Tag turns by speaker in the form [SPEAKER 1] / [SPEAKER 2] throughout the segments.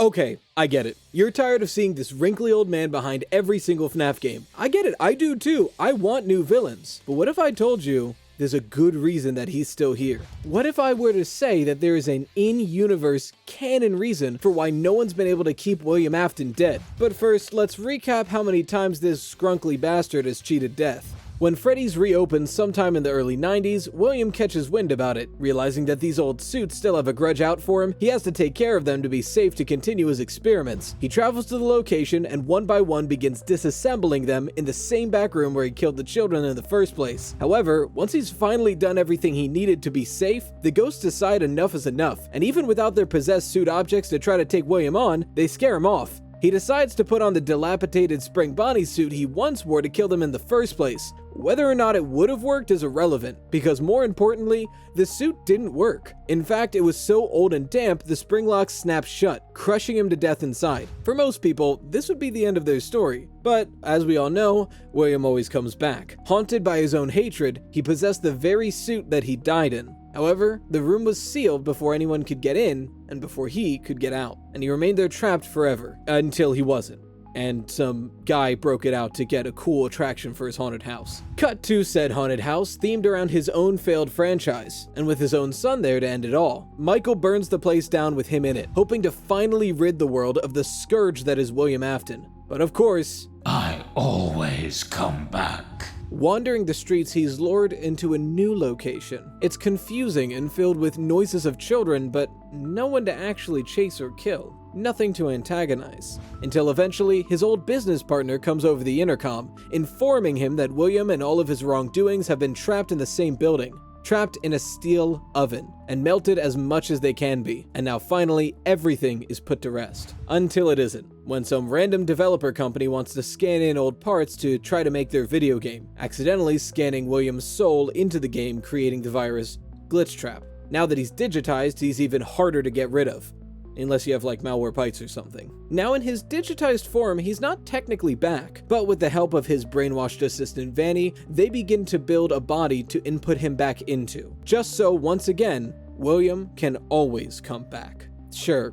[SPEAKER 1] Okay, I get it. You're tired of seeing this wrinkly old man behind every single FNAF game. I get it, I do too. I want new villains. But what if I told you there's a good reason that he's still here? What if I were to say that there is an in-universe canon reason for why no one's been able to keep William Afton dead? But first, let's recap how many times this scrunkly bastard has cheated death. When Freddy's reopens sometime in the early 90s, William catches wind about it. Realizing that these old suits still have a grudge out for him, he has to take care of them to be safe to continue his experiments. He travels to the location and one by one begins disassembling them in the same back room where he killed the children in the first place. However, once he's finally done everything he needed to be safe, the ghosts decide enough is enough, and even without their possessed suit objects to try to take William on, they scare him off. He decides to put on the dilapidated Spring Bonnie suit he once wore to kill them in the first place. Whether or not it would have worked is irrelevant, because more importantly, the suit didn't work. In fact, it was so old and damp, the spring locks snapped shut, crushing him to death inside. For most people, this would be the end of their story. But, as we all know, William always comes back. Haunted by his own hatred, he possessed the very suit that he died in. However, the room was sealed before anyone could get in, and before he could get out. And he remained there trapped forever, until he wasn't. And some guy broke it out to get a cool attraction for his haunted house. Cut to said haunted house, themed around his own failed franchise, and with his own son there to end it all. Michael burns the place down with him in it, hoping to finally rid the world of the scourge that is William Afton. But of course,
[SPEAKER 2] I always come back.
[SPEAKER 1] Wandering the streets, he's lured into a new location. It's confusing and filled with noises of children, but no one to actually chase or kill. Nothing to antagonize. Until eventually, his old business partner comes over the intercom, informing him that William and all of his wrongdoings have been trapped in the same building. Trapped in a steel oven, and melted as much as they can be. And now finally, everything is put to rest. Until it isn't, when some random developer company wants to scan in old parts to try to make their video game, accidentally scanning William's soul into the game, creating the virus glitchtrap. Now that he's digitized, he's even harder to get rid of. Unless you have like Malwarebytes or something. Now in his digitized form, he's not technically back, but with the help of his brainwashed assistant Vanny, they begin to build a body to input him back into. Just so, once again, William can always come back. Sure,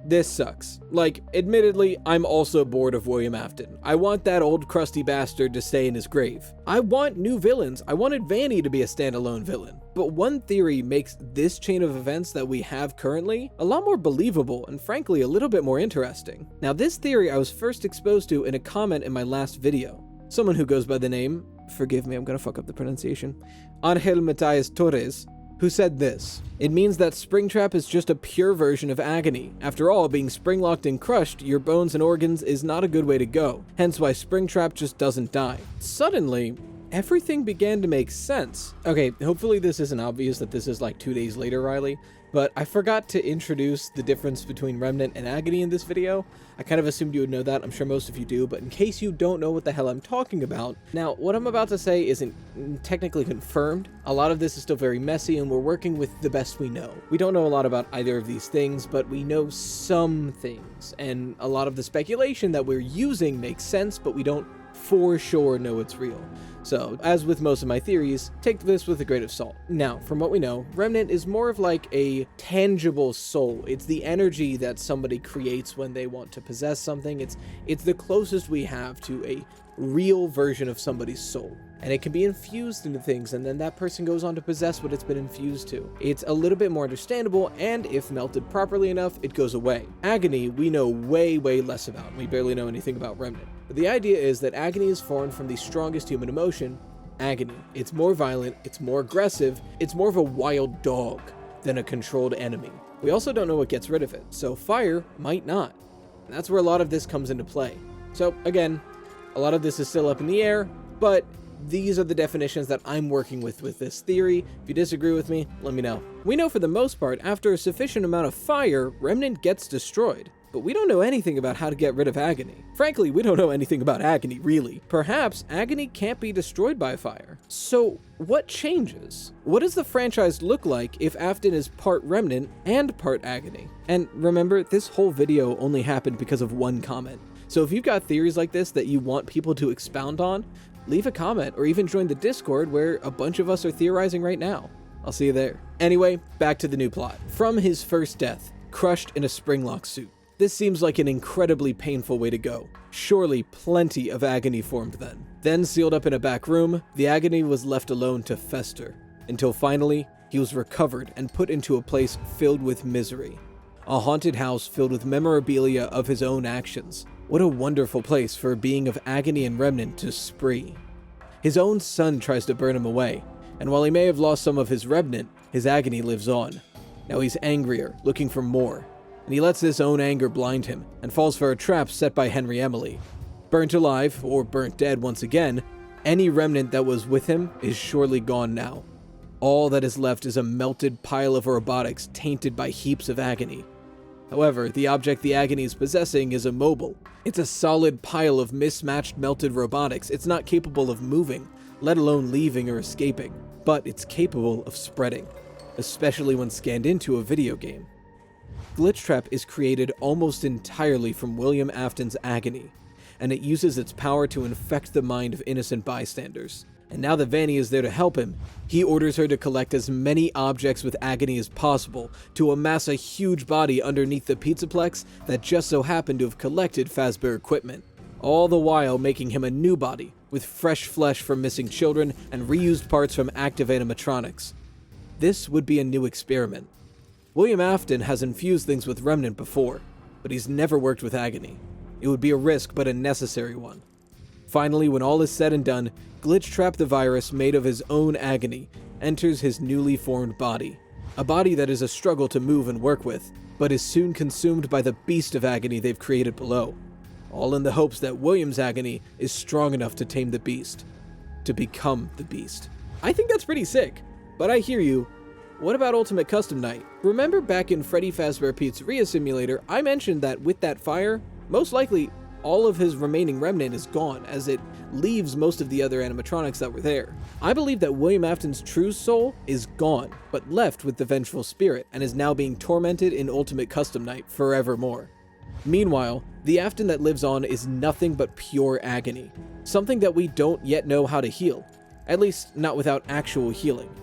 [SPEAKER 1] this sucks. Like, admittedly, I'm also bored of William Afton. I want that old crusty bastard to stay in his grave. I want new villains. I wanted Vanny to be a standalone villain. But one theory makes this chain of events that we have currently a lot more believable and frankly a little bit more interesting. Now this theory I was first exposed to in a comment in my last video. Someone who goes by the name, forgive me, I'm gonna fuck up the pronunciation, Angel Matias Torres, who said this: "It means that Springtrap is just a pure version of Agony. After all, being spring-locked and crushed, your bones and organs is not a good way to go. Hence why Springtrap just doesn't die." Suddenly, everything began to make sense. Okay, hopefully this isn't obvious that this is like 2 days later, Riley, but I forgot to introduce the difference between Remnant and Agony in this video. I kind of assumed you would know that, I'm sure most of you do, but in case you don't know what the hell I'm talking about, now what I'm about to say isn't technically confirmed. A lot of this is still very messy and we're working with the best we know. We don't know a lot about either of these things, but we know some things, and a lot of the speculation that we're using makes sense, but we don't for sure know it's real. So, as with most of my theories, take this with a grain of salt. Now, from what we know, Remnant is more of like a tangible soul. It's the energy that somebody creates when they want to possess something. It's the closest we have to a real version of somebody's soul. And it can be infused into things, and then that person goes on to possess what it's been infused to. It's a little bit more understandable, and if melted properly enough, it goes away. Agony, we know way less about. We barely know anything about Remnant. But the idea is that Agony is formed from the strongest human emotion, agony. It's more violent, it's more aggressive, it's more of a wild dog than a controlled enemy. We also don't know what gets rid of it, so fire might not. And that's where a lot of this comes into play. So again, a lot of this is still up in the air, but these are the definitions that I'm working with this theory. If you disagree with me, let me know. We know for the most part, after a sufficient amount of fire, Remnant gets destroyed. But we don't know anything about how to get rid of Agony. Frankly, we don't know anything about Agony, really. Perhaps Agony can't be destroyed by fire. So what changes? What does the franchise look like if Afton is part Remnant and part Agony? And remember, this whole video only happened because of one comment. So if you've got theories like this that you want people to expound on, leave a comment or even join the Discord where a bunch of us are theorizing right now. I'll see you there. Anyway, back to the new plot. From his first death, crushed in a springlock suit. This seems like an incredibly painful way to go. Surely plenty of agony formed then. Then, sealed up in a back room, the agony was left alone to fester, until finally, he was recovered and put into a place filled with misery. A haunted house filled with memorabilia of his own actions. What a wonderful place for a being of agony and remnant to spree. His own son tries to burn him away, and while he may have lost some of his remnant, his agony lives on. Now he's angrier, looking for more, and he lets this own anger blind him and falls for a trap set by Henry Emily. Burnt alive, or burnt dead once again, any remnant that was with him is surely gone now. All that is left is a melted pile of robotics tainted by heaps of agony. However, the object the agony is possessing is immobile. It's a solid pile of mismatched melted robotics. It's not capable of moving, let alone leaving or escaping, but it's capable of spreading, especially when scanned into a video game. Glitchtrap is created almost entirely from William Afton's agony, and it uses its power to infect the mind of innocent bystanders. And now that Vanny is there to help him, he orders her to collect as many objects with agony as possible to amass a huge body underneath the Pizzaplex that just so happened to have collected Fazbear equipment, all the while making him a new body with fresh flesh from missing children and reused parts from active animatronics. This would be a new experiment. William Afton has infused things with Remnant before, but he's never worked with agony. It would be a risk, but a necessary one. Finally, when all is said and done, Glitchtrap, the virus made of his own agony, enters his newly formed body. A body that is a struggle to move and work with, but is soon consumed by the beast of agony they've created below. All in the hopes that William's agony is strong enough to tame the beast. To become the beast. I think that's pretty sick, but I hear you. What about Ultimate Custom Night? Remember back in Freddy Fazbear Pizzeria Simulator, I mentioned that with that fire, most likely all of his remaining remnant is gone, as it leaves most of the other animatronics that were there. I believe that William Afton's true soul is gone, but left with the vengeful spirit, and is now being tormented in Ultimate Custom Night forevermore. Meanwhile, the Afton that lives on is nothing but pure agony, something that we don't yet know how to heal, at least not without actual healing.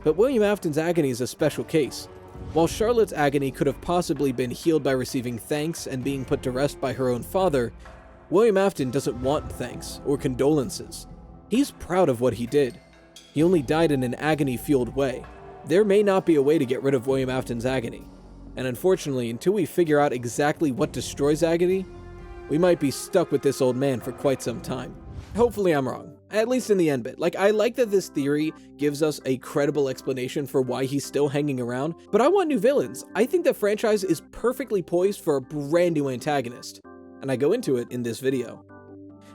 [SPEAKER 1] But William Afton's agony is a special case. While Charlotte's agony could have possibly been healed by receiving thanks and being put to rest by her own father, William Afton doesn't want thanks or condolences. He's proud of what he did. He only died in an agony-fueled way. There may not be a way to get rid of William Afton's agony, and unfortunately, until we figure out exactly what destroys agony, we might be stuck with this old man for quite some time. Hopefully I'm wrong. At least in the end bit. I like that this theory gives us a credible explanation for why he's still hanging around, but I want new villains. I think the franchise is perfectly poised for a brand new antagonist, and I go into it in this video.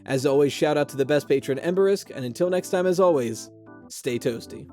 [SPEAKER 1] As always, shout out to the best patron Emberisk, and until next time, as always, stay toasty.